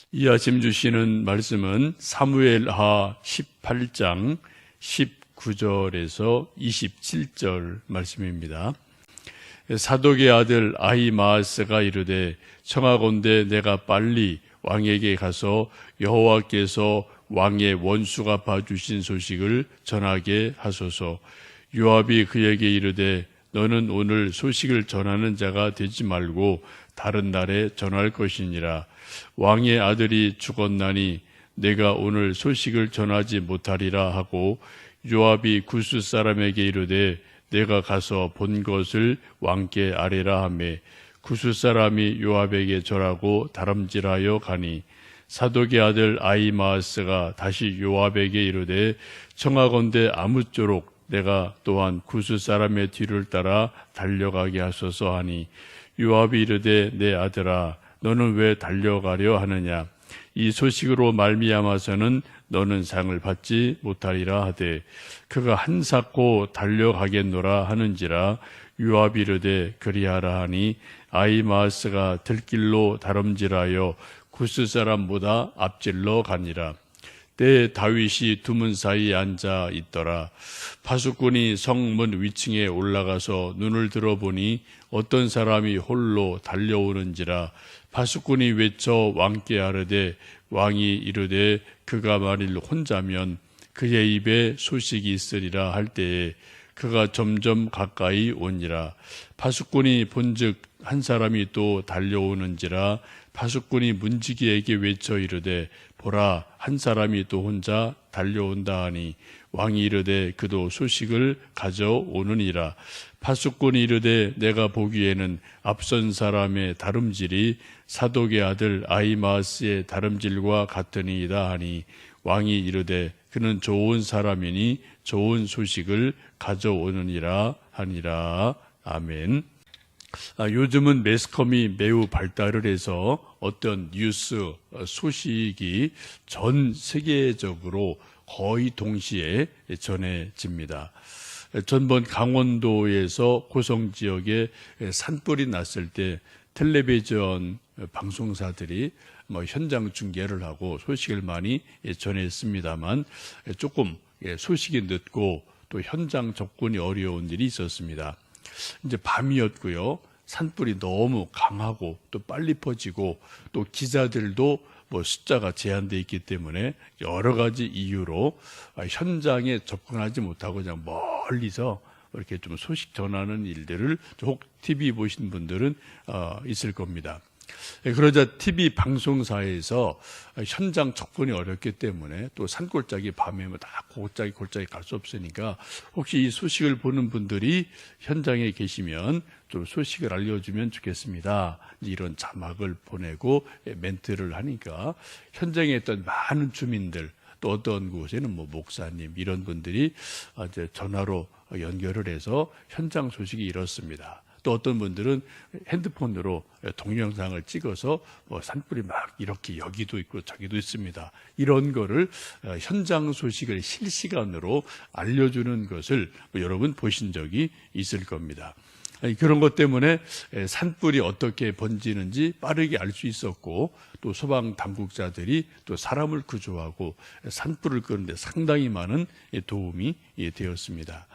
이 아침 주시는 말씀은 사무엘하 18장 19절에서 27절 말씀입니다. 사독의 아들 아히마아스가 이르되 청하건대 내가 빨리 왕에게 가서 여호와께서 왕의 원수가 봐주신 소식을 전하게 하소서. 요압이 그에게 이르되 너는 오늘 소식을 전하는 자가 되지 말고 다른 날에 전할 것이니라. 왕의 아들이 죽었나니 내가 오늘 소식을 전하지 못하리라 하고 요압이 구스 사람에게 이르되 내가 가서 본 것을 왕께 아뢰라 하매 구스 사람이 요압에게 절하고 다름질하여 가니 사독의 아들 아히마아스가 다시 요압에게 이르되 청하건대 아무쪼록 내가 또한 구스 사람의 뒤를 따라 달려가게 하소서 하니 요압이 이르되 내 아들아 너는 왜 달려가려 하느냐? 이 소식으로 말미암아서는 너는 상을 받지 못하리라 하되 그가 한사코 달려가겠노라 하는지라. 요압이 이르되 그리하라 하니 아히마아스가 들길로 다름질하여 구스 사람보다 앞질러 가니라. 때에 다윗이 두문 사이에 앉아 있더라. 파수꾼이 성문 위층에 올라가서 눈을 들어보니 어떤 사람이 홀로 달려오는지라. 파수꾼이 외쳐 왕께 아뢰되 왕이 이르되 그가 만일 혼자면 그의 입에 소식이 있으리라 할 때에 그가 점점 가까이 오니라. 파수꾼이 본즉 한 사람이 또 달려오는지라. 파수꾼이 문지기에게 외쳐 이르되 보라 한 사람이 또 혼자 달려온다 하니 왕이 이르되 그도 소식을 가져오느니라. 파수꾼이 이르되 내가 보기에는 앞선 사람의 다름질이 사독의 아들 아히마아스의 다름질과 같으니이다 하니 왕이 이르되 그는 좋은 사람이니 좋은 소식을 가져오느니라 하니라. 아멘. 요즘은 매스컴이 매우 발달을 해서 어떤 뉴스 소식이 전 세계적으로 거의 동시에 전해집니다. 전번 강원도에서 고성 지역에 산불이 났을 때 텔레비전 방송사들이 현장 중계를 하고 소식을 많이 전했습니다만 조금 소식이 늦고 또 현장 접근이 어려운 일이 있었습니다. 이제 밤이었고요. 산불이 너무 강하고 또 빨리 퍼지고 또 기자들도 숫자가 제한되어 있기 때문에 여러 가지 이유로 현장에 접근하지 못하고 그냥 멀리서 이렇게 좀 소식 전하는 일들을 혹 TV 보신 분들은 있을 겁니다. 그러자 TV 방송사에서 현장 접근이 어렵기 때문에 또 산골짜기 밤에 다 골짜기 갈 수 없으니까 혹시 이 소식을 보는 분들이 현장에 계시면 좀 소식을 알려주면 좋겠습니다. 이런 자막을 보내고 멘트를 하니까 현장에 있던 많은 주민들 또 어떤 곳에는 목사님 이런 분들이 이제 전화로 연결을 해서 현장 소식이 이렇습니다. 또 어떤 분들은 핸드폰으로 동영상을 찍어서 산불이 막 이렇게 여기도 있고 저기도 있습니다. 이런 거를 현장 소식을 실시간으로 알려주는 것을 여러분 보신 적이 있을 겁니다. 그런 것 때문에 산불이 어떻게 번지는지 빠르게 알 수 있었고 또 소방 당국자들이 또 사람을 구조하고 산불을 끄는데 상당히 많은 도움이 되었습니다.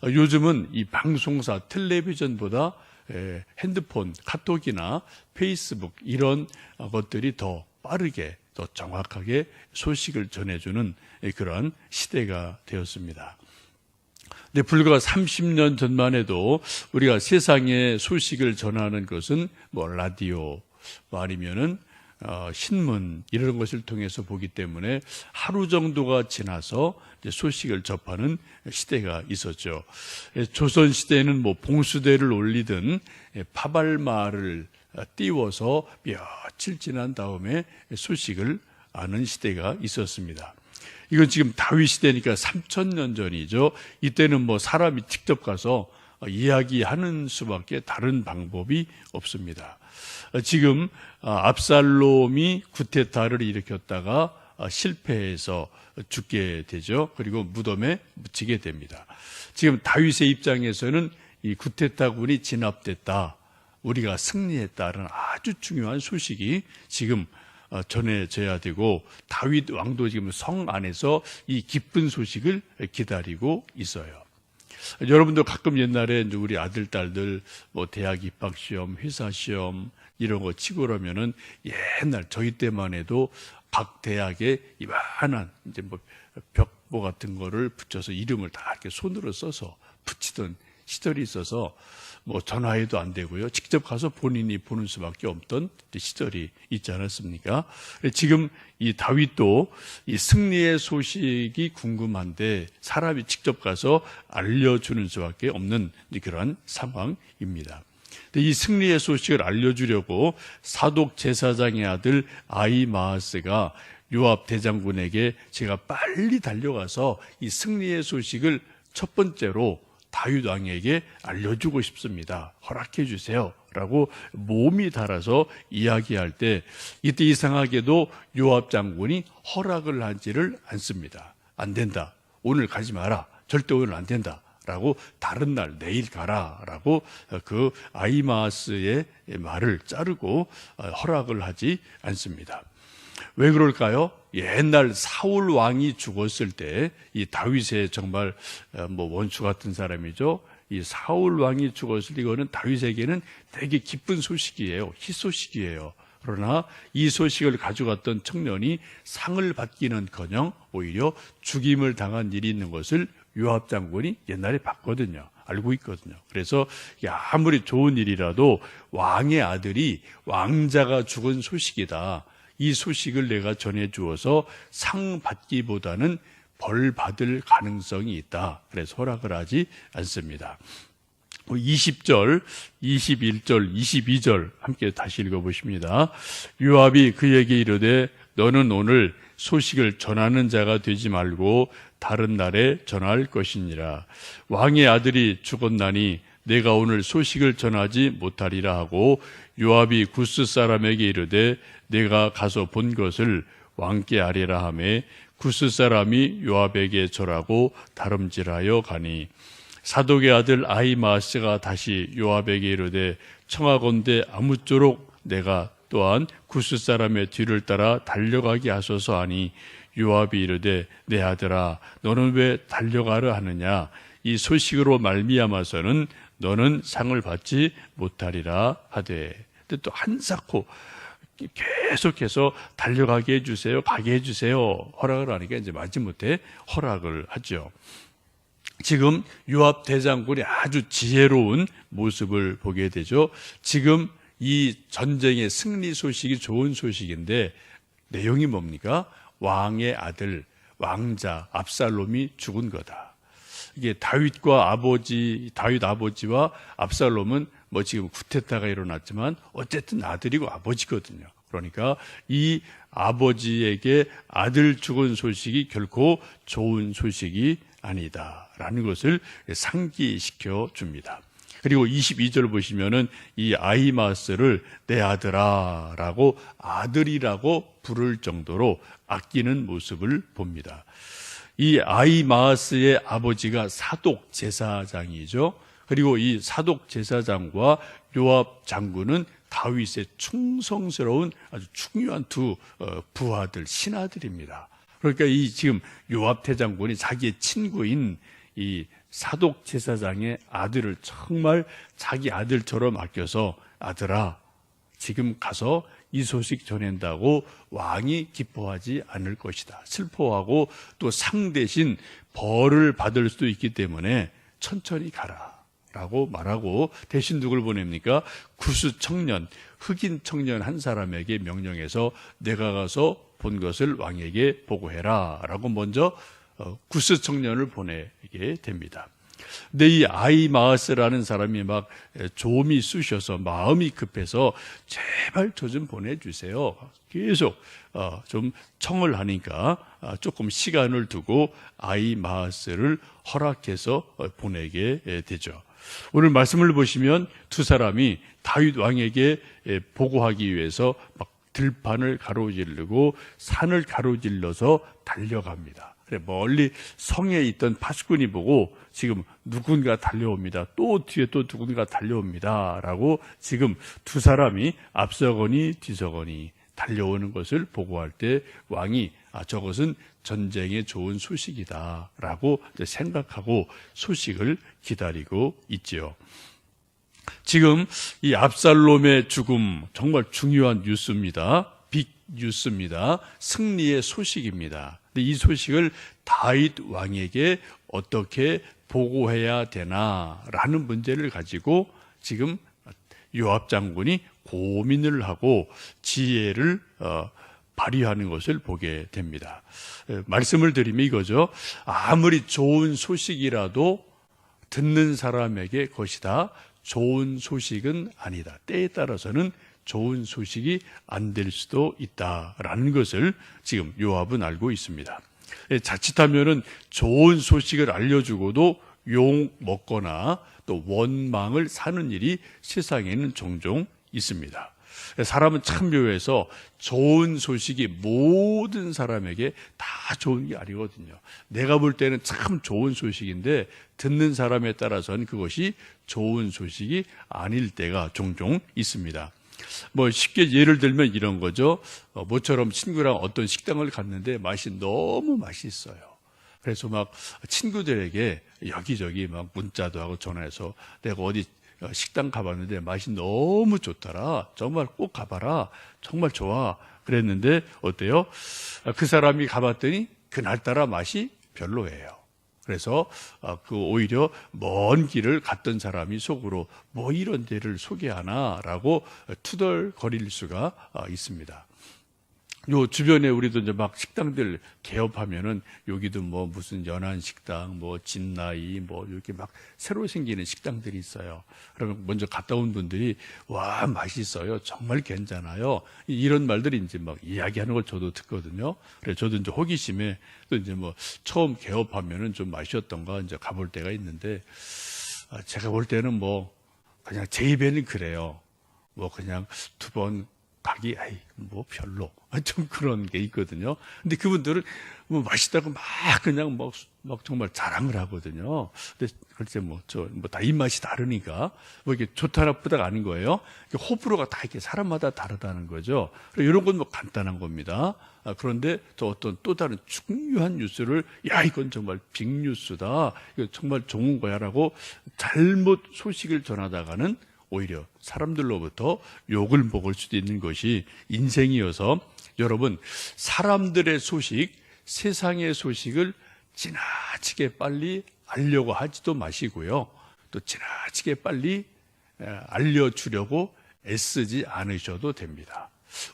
요즘은 이 방송사 텔레비전보다 핸드폰, 카톡이나 페이스북 이런 것들이 더 빠르게 더 정확하게 소식을 전해주는 그러한 시대가 되었습니다. 근데 불과 30년 전만 해도 우리가 세상의 소식을 전하는 것은 라디오 아니면은 신문 이런 것을 통해서 보기 때문에 하루 정도가 지나서 이제 소식을 접하는 시대가 있었죠. 조선 시대에는 봉수대를 올리든 파발마를 띄워서 며칠 지난 다음에 소식을 아는 시대가 있었습니다. 이건 지금 다윗 시대니까 3000년 전이죠. 이때는 사람이 직접 가서 이야기하는 수밖에 다른 방법이 없습니다. 지금 압살롬이 구테타를 일으켰다가 실패해서 죽게 되죠. 그리고 무덤에 묻히게 됩니다. 지금 다윗의 입장에서는 이 구테타군이 진압됐다, 우리가 승리했다는 아주 중요한 소식이 지금 전해져야 되고 다윗 왕도 지금 성 안에서 이 기쁜 소식을 기다리고 있어요. 여러분도 가끔 옛날에 우리 아들, 딸들 뭐 대학 입학 시험, 회사 시험 이런 거 치고 그러면은 옛날 저희 때만 해도 각 대학에 이만한 이제 뭐 벽보 같은 거를 붙여서 이름을 다 이렇게 손으로 써서 붙이던 시절이 있어서 뭐 전화해도 안 되고요. 직접 가서 본인이 보는 수밖에 없던 시절이 있지 않았습니까? 지금 이 다윗도 이 승리의 소식이 궁금한데 사람이 직접 가서 알려주는 수밖에 없는 그런 상황입니다. 이 승리의 소식을 알려주려고 사독 제사장의 아들 아히마아스가 요압 대장군에게 제가 빨리 달려가서 이 승리의 소식을 첫 번째로 다윗 왕에게 알려주고 싶습니다. 허락해 주세요. 라고 몸이 달아서 이야기할 때 이때 이상하게도 요압 장군이 허락을 하지를 않습니다. 안 된다. 오늘 가지 마라. 절대 오늘 안 된다. 라고 다른 날 내일 가라. 라고 그 아히마아스의 말을 자르고 허락을 하지 않습니다. 왜 그럴까요? 옛날 사울 왕이 죽었을 때 이 다윗의 정말 뭐 원수 같은 사람이죠. 이 사울 왕이 죽었을 때 이거는 다윗에게는 되게 기쁜 소식이에요. 희소식이에요. 그러나 이 소식을 가져갔던 청년이 상을 받기는커녕 오히려 죽임을 당한 일이 있는 것을 요압 장군이 옛날에 봤거든요. 알고 있거든요. 그래서 아무리 좋은 일이라도 왕의 아들이 왕자가 죽은 소식이다. 이 소식을 내가 전해주어서 상 받기보다는 벌 받을 가능성이 있다. 그래서 허락을 하지 않습니다. 20절, 21절, 22절 함께 다시 읽어보십니다. 요압이 그에게 이르되 너는 오늘 소식을 전하는 자가 되지 말고 다른 날에 전할 것이니라. 왕의 아들이 죽었나니 내가 오늘 소식을 전하지 못하리라 하고 요압이 구스 사람에게 이르되 내가 가서 본 것을 왕께 아뢰라 하매 구스 사람이 요압에게 절하고 다름질하여 가니 사독의 아들 아히마아스가 다시 요압에게 이르되 청하건대 아무쪼록 내가 또한 구스 사람의 뒤를 따라 달려가게 하소서 하니 요압이 이르되 내 아들아 너는 왜 달려가려 하느냐 이 소식으로 말미암아서는 너는 상을 받지 못하리라 하되 근데 또 한사코 계속해서 달려가게 해주세요. 가게 해주세요. 허락을 하니까 이제 마지못해 허락을 하죠. 지금 요압 대장군이 아주 지혜로운 모습을 보게 되죠. 지금 이 전쟁의 승리 소식이 좋은 소식인데 내용이 뭡니까? 왕의 아들, 왕자 압살롬이 죽은 거다. 이게 다윗 아버지와 압살롬은 뭐 지금 쿠데타가 일어났지만 어쨌든 아들이고 아버지거든요. 그러니까 이 아버지에게 아들 죽은 소식이 결코 좋은 소식이 아니다라는 것을 상기시켜 줍니다. 그리고 22절 보시면은 이 아히마아스를 내 아들아라고 아들이라고 부를 정도로 아끼는 모습을 봅니다. 이 아히마아스의 아버지가 사독 제사장이죠. 그리고 이 사독 제사장과 요압 장군은 다윗의 충성스러운 아주 중요한 두 부하들, 신하들입니다. 그러니까 이 지금 요압 대장군이 자기의 친구인 이 사독 제사장의 아들을 정말 자기 아들처럼 아껴서 아들아, 지금 가서 이 소식 전한다고 왕이 기뻐하지 않을 것이다. 슬퍼하고 또 상 대신 벌을 받을 수도 있기 때문에 천천히 가라. 라고 말하고 대신 누굴 보냅니까? 구스 청년, 흑인 청년 한 사람에게 명령해서 내가 가서 본 것을 왕에게 보고해라. 라고 먼저 구스 청년을 보내게 됩니다. 근데 이 아히마아스라는 사람이 막 좀이 쑤셔서 마음이 급해서 제발 저 좀 보내주세요. 계속 좀 청을 하니까 조금 시간을 두고 아히마아스를 허락해서 보내게 되죠. 오늘 말씀을 보시면 두 사람이 다윗 왕에게 보고하기 위해서 막 들판을 가로지르고 산을 가로질러서 달려갑니다. 그래 멀리 성에 있던 파수꾼이 보고 지금 누군가 달려옵니다. 또 뒤에 또 누군가 달려옵니다. 라고 지금 두 사람이 앞서거니 뒤서거니 달려오는 것을 보고할 때 왕이 저것은 전쟁에 좋은 소식이다라고 생각하고 소식을 기다리고 있지요. 지금 이 압살롬의 죽음 정말 중요한 뉴스입니다. 빅 뉴스입니다. 승리의 소식입니다. 근데 이 소식을 다윗 왕에게 어떻게 보고해야 되나라는 문제를 가지고 지금 요압 장군이 고민을 하고 지혜를 발휘하는 것을 보게 됩니다. 말씀을 드리면 이거죠. 아무리 좋은 소식이라도 듣는 사람에게 것이다. 좋은 소식은 아니다. 때에 따라서는 좋은 소식이 안 될 수도 있다라는 것을 지금 요압은 알고 있습니다. 자칫하면은 좋은 소식을 알려주고도 욕 먹거나 또 원망을 사는 일이 세상에는 종종 있습니다. 사람은 참 묘해서 좋은 소식이 모든 사람에게 다 좋은 게 아니거든요. 내가 볼 때는 참 좋은 소식인데 듣는 사람에 따라서는 그것이 좋은 소식이 아닐 때가 종종 있습니다. 쉽게 예를 들면 이런 거죠. 모처럼 친구랑 어떤 식당을 갔는데 맛이 너무 맛있어요. 그래서 막 친구들에게 여기저기 막 문자도 하고 전화해서 내가 어디 식당 가봤는데 맛이 너무 좋더라. 정말 꼭 가봐라. 정말 좋아. 그랬는데 어때요? 그 사람이 가봤더니 그날따라 맛이 별로예요. 그래서 오히려 먼 길을 갔던 사람이 속으로 뭐 이런 데를 소개하나라고 투덜거릴 수가 있습니다. 요 주변에 우리도 이제 막 식당들 개업하면은 여기도 뭐 무슨 연안 식당, 뭐 진나이, 뭐 이렇게 막 새로 생기는 식당들이 있어요. 그러면 먼저 갔다 온 분들이 와 맛있어요, 정말 괜찮아요. 이런 말들이 이제 막 이야기하는 걸 저도 듣거든요. 그래서 저도 이제 호기심에 또 이제 뭐 처음 개업하면은 좀 맛있었던가 이제 가볼 때가 있는데 제가 볼 때는 뭐 그냥 제 입에는 그래요. 뭐 그냥 두 번 가기, 뭐 별로. 좀 그런 게 있거든요. 근데 그분들은 뭐 맛있다고 막 그냥 막 정말 자랑을 하거든요. 근데 글쎄 다 입맛이 다르니까 뭐 이게 좋다 나쁘다가 아닌 거예요. 호불호가 다 이렇게 사람마다 다르다는 거죠. 이런 건 뭐 간단한 겁니다. 그런데 또 어떤 또 다른 중요한 뉴스를 야, 이건 정말 빅뉴스다. 이거 정말 좋은 거야라고 잘못 소식을 전하다가는 오히려 사람들로부터 욕을 먹을 수도 있는 것이 인생이어서 여러분 사람들의 소식, 세상의 소식을 지나치게 빨리 알려고 하지도 마시고요. 또 지나치게 빨리 알려주려고 애쓰지 않으셔도 됩니다.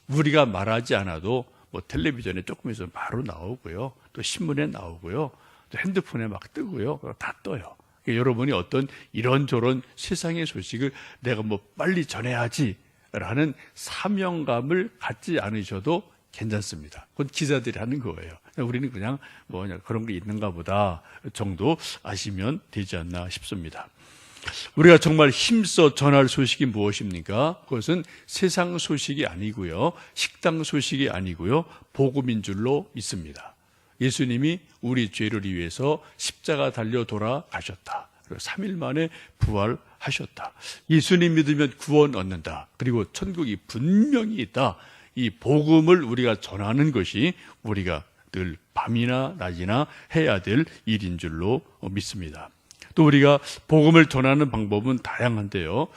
우리가 말하지 않아도 뭐 텔레비전에 조금 있으면 바로 나오고요. 또 신문에 나오고요. 또 핸드폰에 막 뜨고요. 다 떠요. 여러분이 어떤 이런저런 세상의 소식을 내가 뭐 빨리 전해야지라는 사명감을 갖지 않으셔도 괜찮습니다. 그건 기자들이 하는 거예요. 우리는 그냥 그런 게 있는가 보다 정도 아시면 되지 않나 싶습니다. 우리가 정말 힘써 전할 소식이 무엇입니까? 그것은 세상 소식이 아니고요. 식당 소식이 아니고요. 복음인 줄로 믿습니다. 예수님이 우리 죄를 위해서 십자가 달려 돌아가셨다. 그리고 3일 만에 부활하셨다. 예수님 믿으면 구원 얻는다. 그리고 천국이 분명히 있다. 이 복음을 우리가 전하는 것이 우리가 늘 밤이나 낮이나 해야 될 일인 줄로 믿습니다. 또 우리가 복음을 전하는 방법은 다양한데요.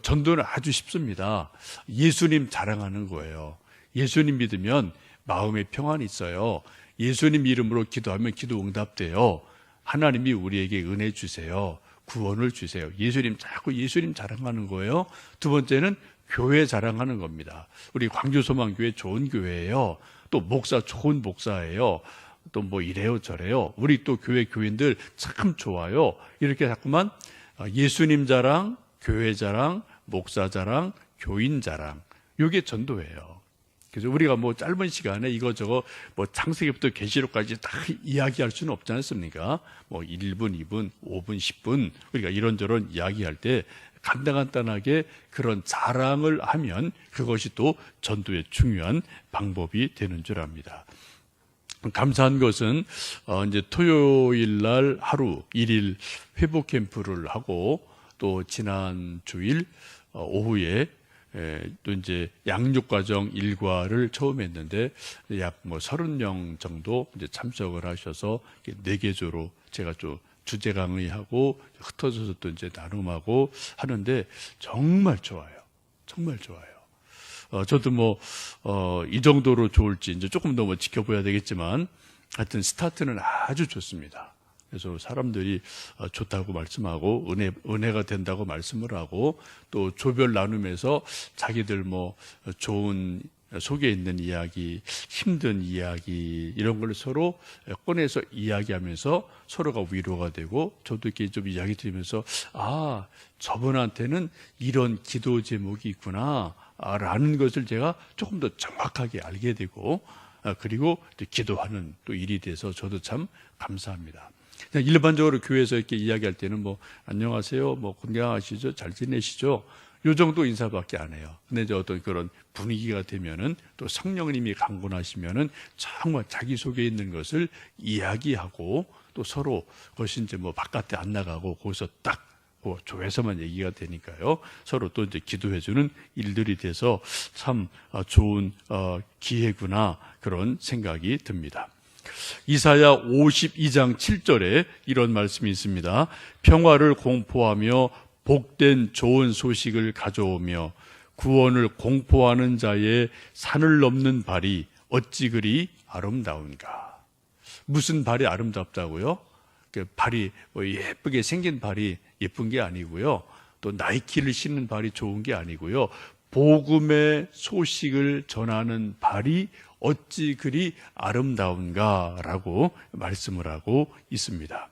전도는 아주 쉽습니다. 예수님 자랑하는 거예요. 예수님 믿으면 마음에 평안이 있어요. 예수님 이름으로 기도하면 기도 응답돼요. 하나님이 우리에게 은혜 주세요. 구원을 주세요. 자꾸 예수님 자랑하는 거예요. 두 번째는 교회 자랑하는 겁니다. 우리 광주소망교회 좋은 교회예요. 또 목사 좋은 목사예요. 또 이래요 저래요. 우리 또 교회 교인들 참 좋아요. 이렇게 자꾸만 예수님 자랑, 교회 자랑, 목사 자랑, 교인 자랑. 이게 전도예요. 그래서 우리가 짧은 시간에 이거저거 창세기부터 계시록까지 다 이야기할 수는 없지 않습니까? 1분, 2분, 5분, 10분 우리가 이런저런 이야기할 때 간단하게 그런 자랑을 하면 그것이 또 전도의 중요한 방법이 되는 줄 압니다. 감사한 것은 이제 토요일 날 하루 1일 회복 캠프를 하고 또 지난 주일 오후에 또 이제 양육 과정 일과를 처음 했는데 약 30명 정도 이제 참석을 하셔서 4개조로 제가 좀 주제 강의하고 흩어져서 또 이제 나눔하고 하는데 정말 좋아요. 정말 좋아요. 저도 이 정도로 좋을지 이제 조금 더 지켜봐야 되겠지만 하여튼 스타트는 아주 좋습니다. 그래서 사람들이 좋다고 말씀하고 은혜가 된다고 말씀을 하고 또 조별 나눔에서 자기들 좋은 속에 있는 이야기, 힘든 이야기 이런 걸 서로 꺼내서 이야기하면서 서로가 위로가 되고 저도 이렇게 좀 이야기 드리면서 저분한테는 이런 기도 제목이 있구나 라는 것을 제가 조금 더 정확하게 알게 되고 그리고 기도하는 또 일이 돼서 저도 참 감사합니다. 그냥 일반적으로 교회에서 이렇게 이야기할 때는 안녕하세요, 건강하시죠, 잘 지내시죠, 요 정도 인사밖에 안 해요. 근데 이제 어떤 그런 분위기가 되면은 또 성령님이 강권하시면은 정말 자기 속에 있는 것을 이야기하고 또 서로 그것이 이제 바깥에 안 나가고 거기서 딱 교회에서만 얘기가 되니까요. 서로 또 이제 기도해주는 일들이 돼서 참 좋은 기회구나 그런 생각이 듭니다. 이사야 52장 7절에 이런 말씀이 있습니다. 평화를 공포하며 복된 좋은 소식을 가져오며 구원을 공포하는 자의 산을 넘는 발이 어찌 그리 아름다운가. 무슨 발이 아름답다고요? 그 발이 예쁘게 생긴 발이 예쁜 게 아니고요. 또 나이키를 신는 발이 좋은 게 아니고요. 복음의 소식을 전하는 발이 어찌 그리 아름다운가라고 말씀을 하고 있습니다.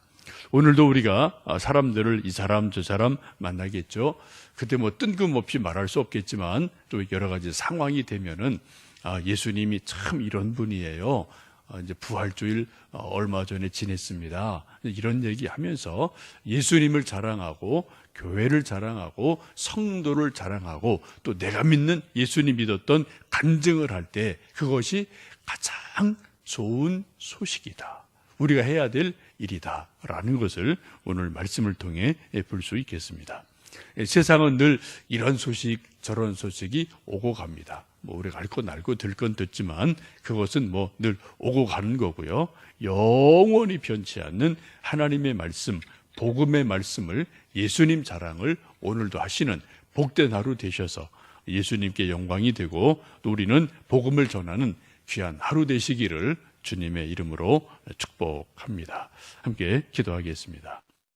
오늘도 우리가 사람들을 이 사람 저 사람 만나겠죠. 그때 뜬금없이 말할 수 없겠지만 또 여러 가지 상황이 되면은 예수님이 참 이런 분이에요. 이제 부활주일 얼마 전에 지냈습니다. 이런 얘기하면서 예수님을 자랑하고 교회를 자랑하고 성도를 자랑하고 또 내가 믿는 예수님 믿었던 간증을 할 때 그것이 가장 좋은 소식이다. 우리가 해야 될 일이다라는 것을 오늘 말씀을 통해 볼 수 있겠습니다. 세상은 늘 이런 소식 저런 소식이 오고 갑니다. 우리가 알 건 알고 들 건 듣지만 그것은 늘 오고 가는 거고요. 영원히 변치 않는 하나님의 말씀, 복음의 말씀을 예수님 자랑을 오늘도 하시는 복된 하루 되셔서 예수님께 영광이 되고 또 우리는 복음을 전하는 귀한 하루 되시기를 주님의 이름으로 축복합니다. 함께 기도하겠습니다.